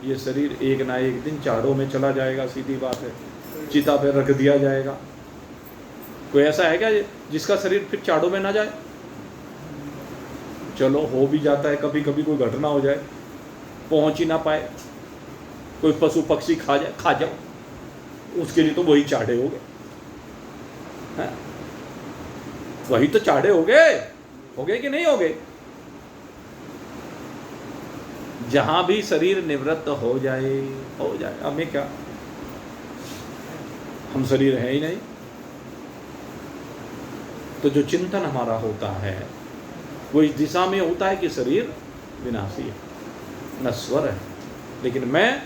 [SPEAKER 1] ये शरीर एक ना एक दिन चारों में चला जाएगा, सीधी बात है, चिता पे रख दिया जाएगा। कोई ऐसा है क्या जिसका शरीर फिर चारों में ना जाए? चलो हो भी जाता है, कभी कभी कोई घटना हो जाए, पहुंच ही ना पाए, कोई पशु पक्षी खा जाओ, उसके लिए तो वही चाड़े हो गए, वही तो चाड़े हो गए कि नहीं हो गए? जहां भी शरीर निवृत्त हो जाए, हमें क्या, हम शरीर है ही नहीं। तो जो चिंतन हमारा होता है वो इस दिशा में होता है कि शरीर विनाशी है, नश्वर है, लेकिन मैं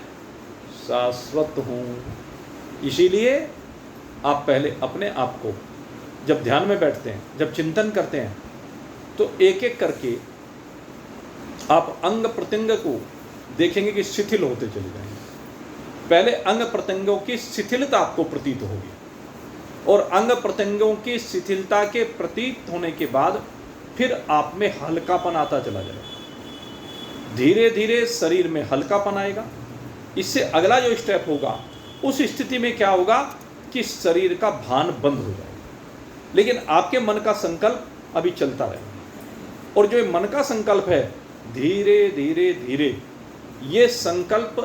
[SPEAKER 1] शाश्वत हूं। इसीलिए आप पहले अपने आप को जब ध्यान में बैठते हैं, जब चिंतन करते हैं, तो एक एक करके आप अंग प्रत्यंग को देखेंगे कि शिथिल होते चले जाएंगे। पहले अंग प्रत्यंगों की शिथिलता आपको प्रतीत होगी, और अंग प्रत्यंगों की शिथिलता के प्रतीत होने के बाद फिर आप में हल्कापन आता चला जाएगा। धीरे धीरे शरीर में हल्कापन आएगा। इससे अगला जो स्टेप होगा, उस स्थिति में क्या होगा कि शरीर का भान बंद हो जाएगा, लेकिन आपके मन का संकल्प अभी चलता रहेगा। और जो मन का संकल्प है, धीरे धीरे धीरे ये संकल्प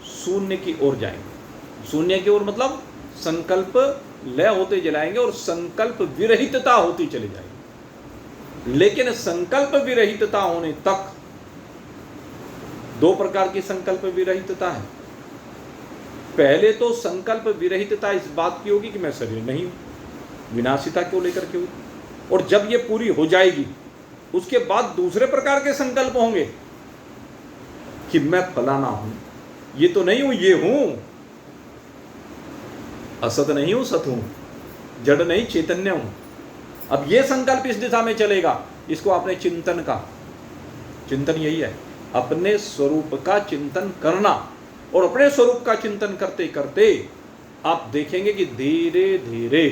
[SPEAKER 1] शून्य की ओर जाएंगे। शून्य की ओर मतलब संकल्प लय होते चलाएंगे और संकल्प विरहितता होती चली जाएगी। लेकिन संकल्प विरहितता होने तक दो प्रकार की संकल्प विरहितता है। पहले तो संकल्प विरहितता इस बात की होगी कि मैं शरीर नहीं हूं, विनाशिता को लेकर के होगी, और जब ये पूरी हो जाएगी उसके बाद दूसरे प्रकार के संकल्प होंगे कि मैं फलाना हूं, ये तो नहीं हूं, ये हूं, असत नहीं हूं, सत हूं, जड़ नहीं चैतन्य हूं। अब ये संकल्प इस दिशा में चलेगा। इसको आपने चिंतन का, चिंतन यही है, अपने स्वरूप का चिंतन करना। और अपने स्वरूप का चिंतन करते करते आप देखेंगे कि धीरे धीरे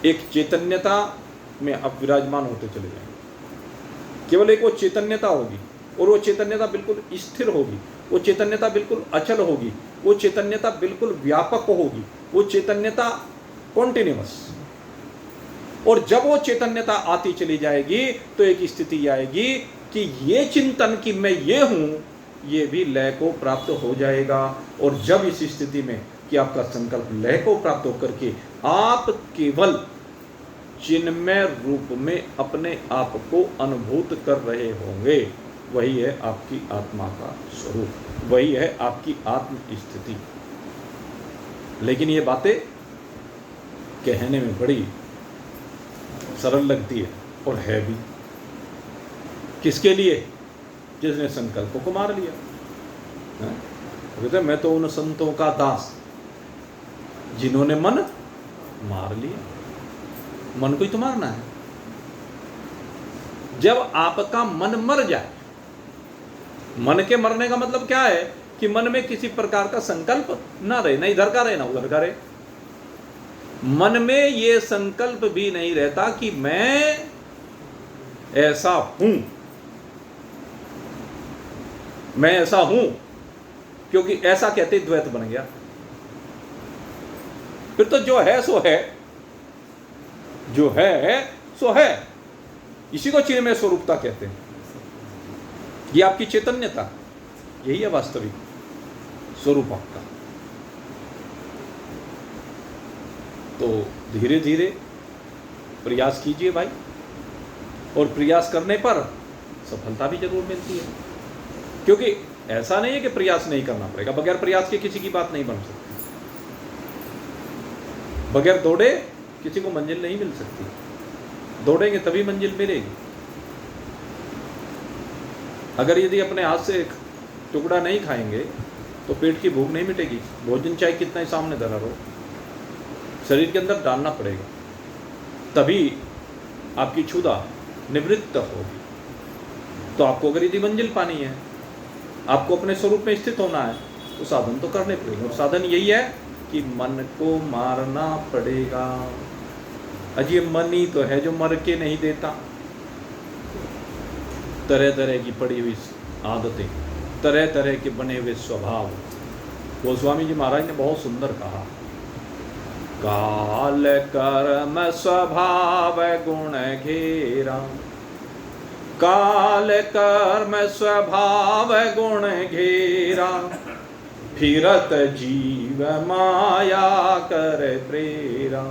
[SPEAKER 1] एक चैतन्यता में आप विराजमान होते चले जाएंगे। केवल एक वो चैतन्यता होगी, और वो चैतन्यता बिल्कुल स्थिर होगी, वो चैतन्यता बिल्कुल अचल होगी, वो चैतन्यता बिल्कुल व्यापक होगी, वो चैतन्यता कॉन्टिन्यूअस। और जब वो चैतन्यता आती चली जाएगी तो एक स्थिति आएगी कि ये चिंतन कि मैं ये हूं, ये भी लय को प्राप्त हो जाएगा। और जब इस स्थिति में कि आपका संकल्प लय को प्राप्त होकर के आप केवल चिन्मय रूप में अपने आप को अनुभूत कर रहे होंगे, वही है आपकी आत्मा का स्वरूप, वही है आपकी आत्म स्थिति। लेकिन ये बातें कहने में बड़ी सरल लगती है, और है भी। किसके लिए? जिसने संकल्पों को मार लिया। कहते मैं तो उन संतों का दास जिन्होंने मन मार लिया। मन को ही तो मारना है। जब आपका मन मर जाए, मन के मरने का मतलब क्या है कि मन में किसी प्रकार का संकल्प ना रहे, ना इधर का रहे ना उधर का रहे। मन में ये संकल्प भी नहीं रहता कि मैं ऐसा हूं, मैं ऐसा हूं, क्योंकि ऐसा कहते द्वैत बन गया। फिर तो जो है सो है, जो है सो है। इसी को चिन्मय स्वरूपता कहते हैं। ये आपकी चैतन्यता, यही है वास्तविक स्वरूप आपका। तो धीरे धीरे प्रयास कीजिए भाई, और प्रयास करने पर सफलता भी जरूर मिलती है। क्योंकि ऐसा नहीं है कि प्रयास नहीं करना पड़ेगा, बगैर प्रयास के किसी की बात नहीं बन सकती। बगैर दौड़े किसी को मंजिल नहीं मिल सकती, दौड़ेंगे तभी मंजिल मिलेगी। अगर यदि अपने हाथ से एक टुकड़ा नहीं खाएंगे तो पेट की भूख नहीं मिटेगी। भोजन चाहे कितना ही सामने धरा हो, शरीर के अंदर डालना पड़ेगा, तभी आपकी क्षुधा निवृत्त होगी। तो आपको अगर यदि मंजिल पानी है, आपको अपने स्वरूप में स्थित होना है, तो साधन तो करने पड़ेंगे। और साधन यही है कि मन को मारना पड़ेगा। अजी मन ही तो है जो मर के नहीं देता। तरह तरह की पड़ी हुई आदतें, तरह तरह के बने हुए स्वभाव। गोस्वामी जी महाराज ने बहुत सुंदर कहा, काल कर्म स्वभाव गुण घेरा, काल कर्म स्वभाव गुण घेरा, फिरत जीव माया कर प्रेरा।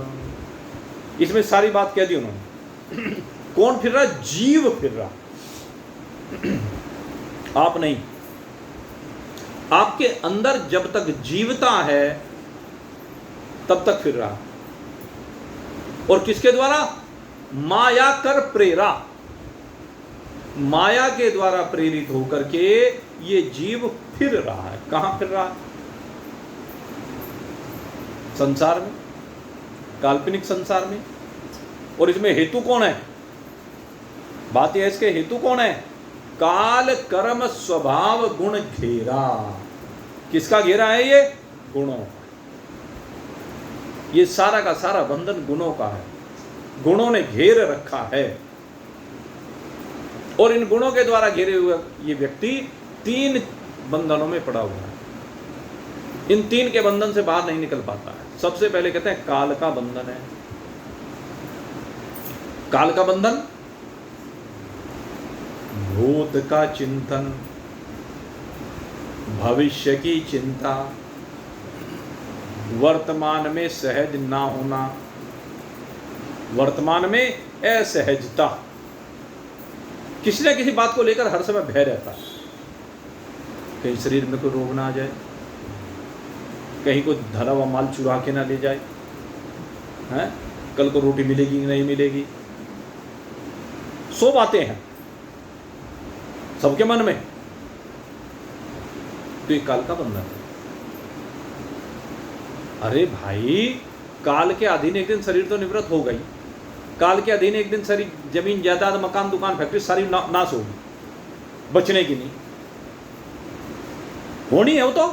[SPEAKER 1] इसमें सारी बात कह दी उन्होंने। कौन फिर रहा? जीव फिर रहा, आप नहीं। आपके अंदर जब तक जीवता है तब तक फिर रहा। और किसके द्वारा? माया कर प्रेरा। माया के द्वारा प्रेरित होकर के ये जीव फिर रहा है। कहां फिर रहा? संसार में, काल्पनिक संसार में। और इसमें हेतु कौन है? बात यह है, इसके हेतु कौन है? काल कर्म स्वभाव गुण घेरा। किसका घेरा है? ये गुणों। ये सारा का सारा बंधन गुणों का है। गुणों ने घेर रखा है। और इन गुणों के द्वारा घेरे हुए ये व्यक्ति तीन बंधनों में पड़ा हुआ है। इन तीन के बंधन से बाहर नहीं निकल पाता है। सबसे पहले कहते हैं काल का बंधन है। काल का बंधन, भूत का चिंतन, भविष्य की चिंता, वर्तमान में सहज ना होना, वर्तमान में असहजता, किसी न किसी बात को लेकर हर समय भय रहता है। कहीं शरीर में कोई रोग ना आ जाए, कहीं कोई धरा हुआ माल चुरा के ना ले जाए, हैं? कल को रोटी मिलेगी कि नहीं मिलेगी, 100 बातें हैं सबके मन में। तो ये काल का बंधन है। अरे भाई, काल के अधीन एक दिन शरीर तो निवृत्त हो गई, काल के अधीन एक दिन शरीर, जमीन जायदाद मकान दुकान फैक्ट्री सारी नाश होगी, बचने की नहीं होनी है वो तो।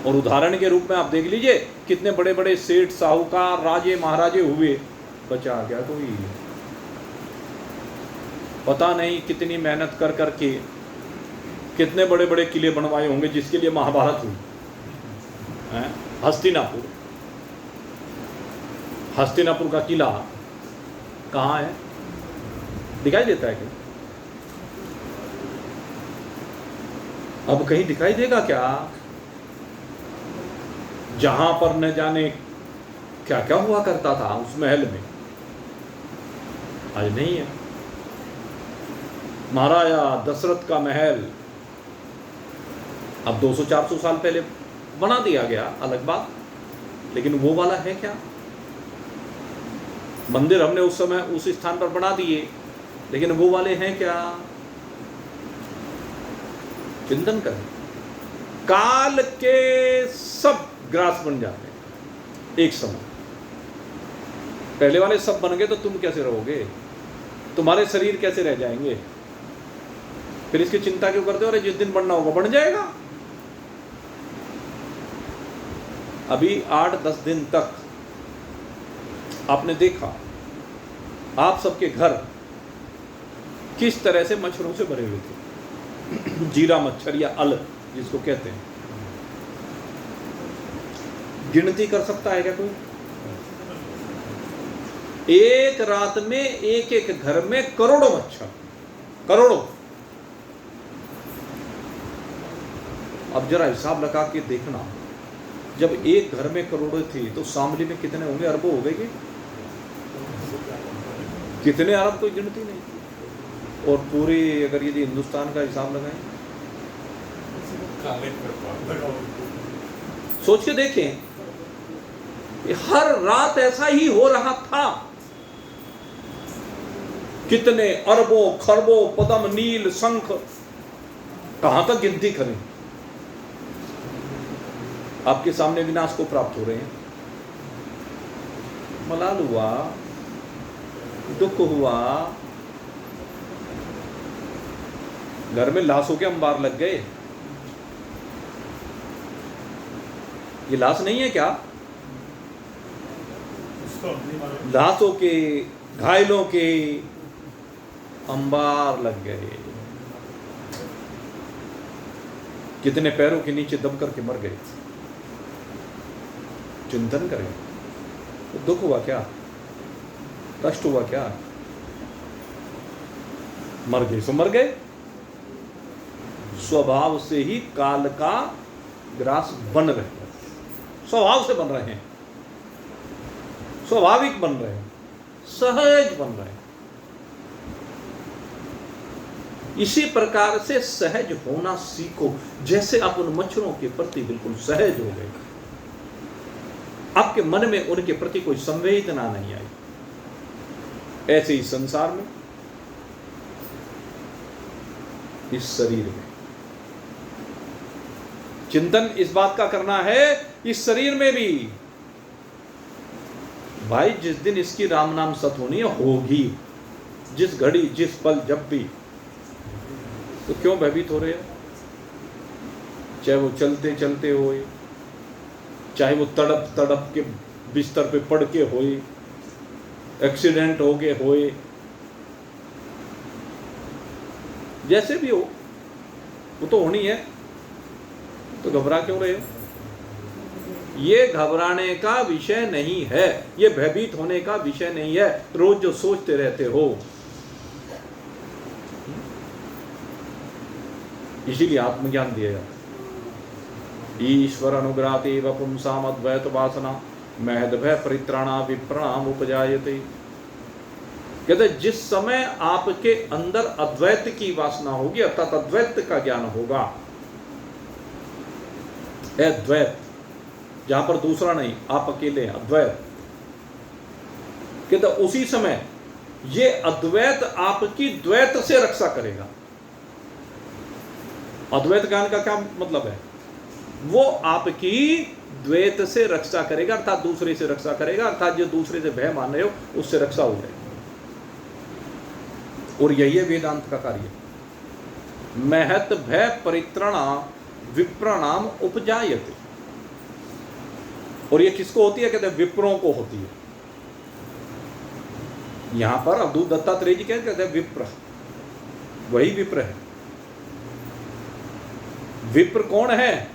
[SPEAKER 1] और उदाहरण के रूप में आप देख लीजिए, कितने बड़े बड़े सेठ साहूकार राजे महाराजे हुए, बचा गया कोई? पता नहीं कितनी मेहनत कर करके कितने बड़े बड़े किले बनवाए होंगे जिसके लिए महाभारत हुई। हस्तिनापुर, हस्तिनापुर का किला कहाँ है? दिखाई देता है कहीं? अब कहीं दिखाई देगा क्या? जहां पर न जाने क्या क्या हुआ करता था उस महल में, आज नहीं है। महाराजा दशरथ का महल अब 200-400 साल पहले बना दिया गया, अलग बात, लेकिन वो वाला है क्या? मंदिर हमने उस समय उस स्थान पर बना दिए, लेकिन वो वाले हैं क्या? चिंतन करें। काल के सब ग्रास बन जाते हैं एक समय। पहले वाले सब बन गए तो तुम कैसे रहोगे? तुम्हारे शरीर कैसे रह जाएंगे? फिर इसकी चिंता क्यों करते हो? अरे जिस दिन बनना होगा बन जाएगा। अभी 8-10 दिन तक आपने देखा आप सबके घर किस तरह से मच्छरों से भरे हुए थे। जीरा मच्छर या अल जिसको कहते हैं, गिनती कर सकता है क्या कोई? एक रात में एक एक घर में करोड़ों मच्छर, करोड़ों। अब जरा हिसाब लगा के देखना, जब एक घर में करोड़ों थे तो शामली में कितने होंगे? अरबों हो गए, कितने अरब? कोई गिनती नहीं। और पूरे अगर यदि हिंदुस्तान का हिसाब लगाएं, सोच के देखें, हर रात ऐसा ही हो रहा था। कितने अरबों खरबों पद्म नील शंख, कहां तक गिनती करें? आपके सामने विनाश को प्राप्त हो रहे हैं। मलाल हुआ, दुख हुआ, घर में लाशों के अंबार लग गए। ये लाश नहीं है क्या? लाशों के, घायलों के अंबार लग गए। कितने पैरों के नीचे दब करके मर गए। चिंतन करें, तो दुख हुआ क्या? कष्ट हुआ क्या? मर गए सो मर गए। स्वभाव से ही काल का ग्रास बन रहे हैं, स्वभाव से बन रहे हैं, स्वाभाविक बन रहे हैं, सहज बन रहे हैं। इसी प्रकार से सहज होना सीखो। जैसे आप उन मच्छरों के प्रति बिल्कुल सहज हो गए, आपके मन में उनके प्रति कोई संवेदना नहीं आई, ऐसे ही संसार में, इस शरीर में चिंतन इस बात का करना है। इस शरीर में भी भाई जिस दिन इसकी राम नाम सत होनी है होगी, जिस घड़ी जिस पल जब भी, तो क्यों भयभीत हो रहे हो? चाहे वो चलते चलते होए, चाहे वो तड़प तड़प के बिस्तर पे पड़ के होए, एक्सीडेंट हो गए होए, जैसे भी हो, वो तो होनी है। तो घबरा क्यों रहे हो? ये घबराने का विषय नहीं है, ये भयभीत होने का विषय नहीं है। रोज जो सोचते रहते हो, इसीलिए आत्मज्ञान दिया जाता है। ईश्वर अनुग्रहातेव पुंसाम अद्वैत वासना महद भय परित्राणा विप्रणाम उपजायते। कहते जिस समय आपके अंदर अद्वैत की वासना होगी, अर्थात अद्वैत का ज्ञान होगा, अद्वैत जहां पर दूसरा नहीं, आप अकेले अद्वैत, कहते उसी समय ये अद्वैत आपकी द्वैत से रक्षा करेगा। अद्वैत ज्ञान का क्या मतलब है? वो आपकी द्वैत से रक्षा करेगा, अर्थात दूसरे से रक्षा करेगा, अर्थात जो दूसरे से भय मान रहे हो उससे रक्षा हो जाएगी। और यही है वेदांत का कार्य। महत भय परित्रणा विप्रणाम उपजायते। और ये किसको होती है? कहते हैं विप्रों को होती है। यहां पर अवधूत दत्तात्रेय जी कहते हैं विप्र, वही विप्र है। विप्र कौन है?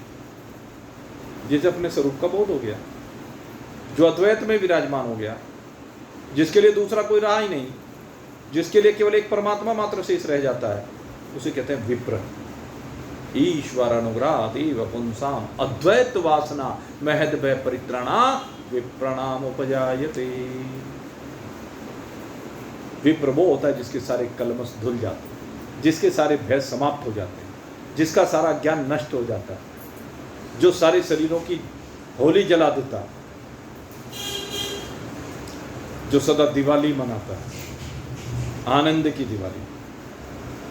[SPEAKER 1] जिसे अपने स्वरूप का बोध हो गया, जो अद्वैत में विराजमान हो गया, जिसके लिए दूसरा कोई रहा ही नहीं, जिसके लिए केवल एक परमात्मा मात्र शेष रह जाता है, उसे कहते हैं विप्र। ईश्वर अनुग्रहातेव पुंसाम अद्वैत वासना महद भय परित्राणा विप्रणाम उपजायते। विप्र वो होता है जिसके सारे कलमश धुल जाते हैं, जिसके सारे भय समाप्त हो जाते हैं, जिसका सारा ज्ञान नष्ट हो जाता है, जो सारे शरीरों की होली जला देता है, जो सदा दिवाली मनाता है, आनंद की दिवाली,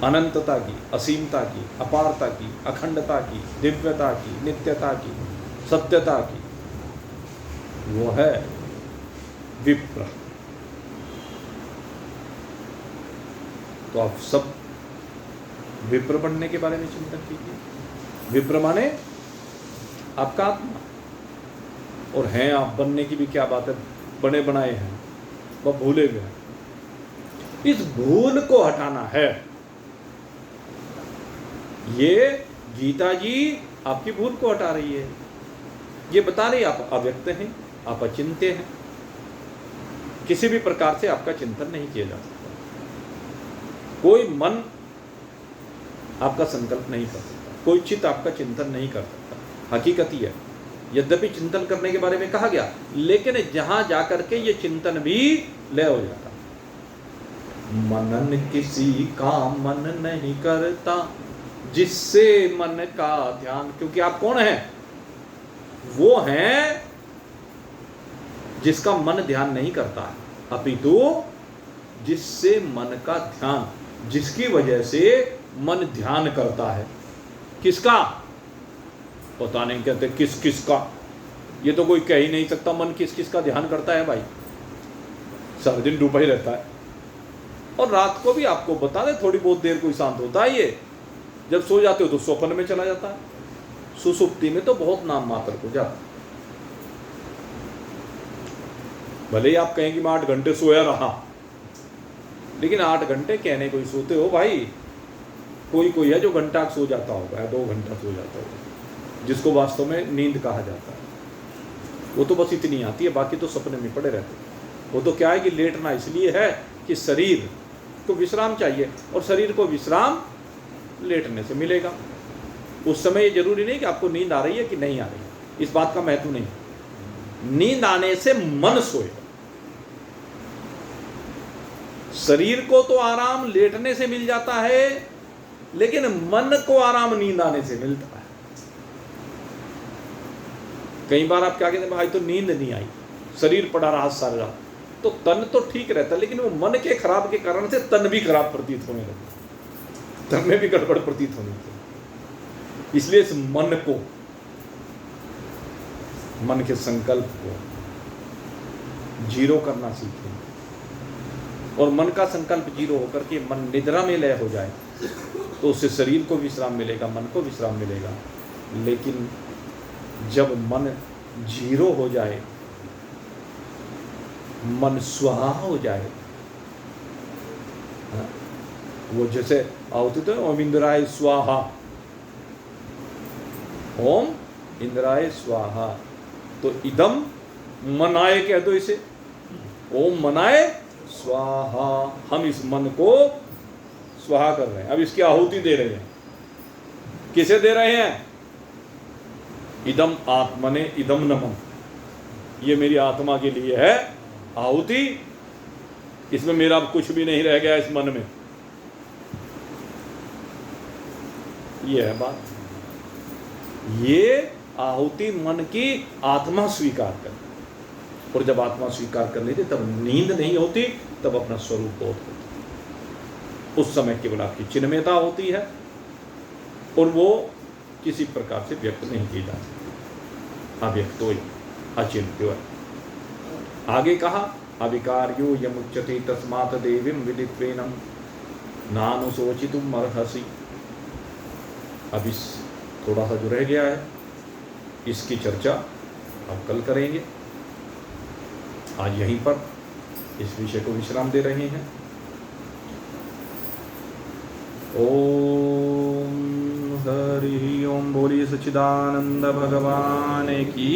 [SPEAKER 1] अनंतता की, असीमता की, अपारता की, अखंडता की, दिव्यता की, नित्यता की, सत्यता की, वो है विप्र। तो आप सब विप्र बनने के बारे में चिंतन कीजिए। विप्र माने आपका आत्मा, और हैं आप बनने की भी क्या बात है, बने बनाए हैं, वह भूले हुए हैं। इस भूल को हटाना है। ये गीता जी आपकी भूल को हटा रही है। ये बता रही आप अव्यक्त हैं, आप अचिंत्य हैं, किसी भी प्रकार से आपका चिंतन नहीं किया जा सकता, कोई मन आपका संकल्प नहीं कर सकता, कोई चित्त आपका चिंतन नहीं कर सकता। हकीकत ही है। यद्यपि चिंतन करने के बारे में कहा गया, लेकिन जहां जाकर के ये चिंतन भी लय हो जाता। मनन किसी का मन नहीं करता, जिससे मन का ध्यान। क्योंकि आप कौन हैं? वो हैं जिसका मन ध्यान नहीं करता है, अपितु जिससे मन का ध्यान, जिसकी वजह से मन ध्यान करता है। किसका? पता नहीं, कहते किस किस का। ये तो कोई कह ही नहीं सकता मन किस किस का ध्यान करता है भाई। सारा दिन डूबा ही रहता है, और रात को भी आपको बता दे थोड़ी बहुत देर कोई शांत होता है। ये जब सो जाते हो तो स्वप्न में चला जाता है, सुसुप्ति में तो बहुत नाम मात्र हो जाता। भले ही आप कहें कि मैं 8 घंटे सोया रहा, लेकिन 8 घंटे कहने को ही सोते हो भाई। कोई कोई है जो घंटा सो जाता होगा, 2 घंटा सो जाता होगा, जिसको वास्तव में नींद कहा जाता है। वो तो बस इतनी आती है, बाकी तो सपने में पड़े रहते हैं। वो तो क्या है कि लेटना इसलिए है कि शरीर को विश्राम चाहिए, और शरीर को विश्राम लेटने से मिलेगा। उस समय ये जरूरी नहीं कि आपको नींद आ रही है कि नहीं आ रही है, इस बात का महत्व नहीं। नींद आने से मन सोएगा। शरीर को तो आराम लेटने से मिल जाता है, लेकिन मन को आराम नींद आने से मिलता है। कई बार आप क्या कहते हैं, भाई तो नींद नहीं आई, शरीर पड़ा रहा सारी रात, तो तन तो ठीक रहता है, लेकिन वो मन के खराब के कारण से तन भी खराब प्रतीत होने लगता है, तन में भी गड़बड़ प्रतीत होने लगती है। इसलिए इस मन को, मन के संकल्प को जीरो करना सीखें, और मन का संकल्प जीरो होकर के मन निद्रा में लय हो जाए, तो उससे शरीर को विश्राम मिलेगा, मन को विश्राम मिलेगा। लेकिन जब मन जीरो हो जाए, मन स्वाहा हो जाए, वो जैसे आहुति तो ओम इंद्राय स्वाहा, ओम इंद्राय स्वाहा, तो इदम मनाए कह दो इसे, ओम मनाए स्वाहा। हम इस मन को स्वाहा कर रहे हैं, अब इसकी आहुति दे रहे हैं। किसे दे रहे हैं? इदम आत्मने इदम नमः, ये मेरी आत्मा के लिए है आहुति, इसमें मेरा कुछ भी नहीं रह गया इस मन में। ये है बात। ये आहुति मन की आत्मा स्वीकार कर, और जब आत्मा स्वीकार कर लेती तब नींद नहीं होती, तब अपना स्वरूप बोध होता। उस समय केवल आपकी चिन्मयता होती है और वो किसी प्रकार से व्यक्त नहीं की जा सकती। अव्यक्तो अचिंत्यो। आगे कहा अविकार्यो यमुच्यते तस्मात् देवीं विदित्वेनं नानुशोचितुम् अर्हसि। अब इस थोड़ा सा जो रह गया है इसकी चर्चा हम कल करेंगे। आज यहीं पर इस विषय को विश्राम दे रहे हैं। ओम हरि ओम। बोलिए सच्चिदानंद भगवान की।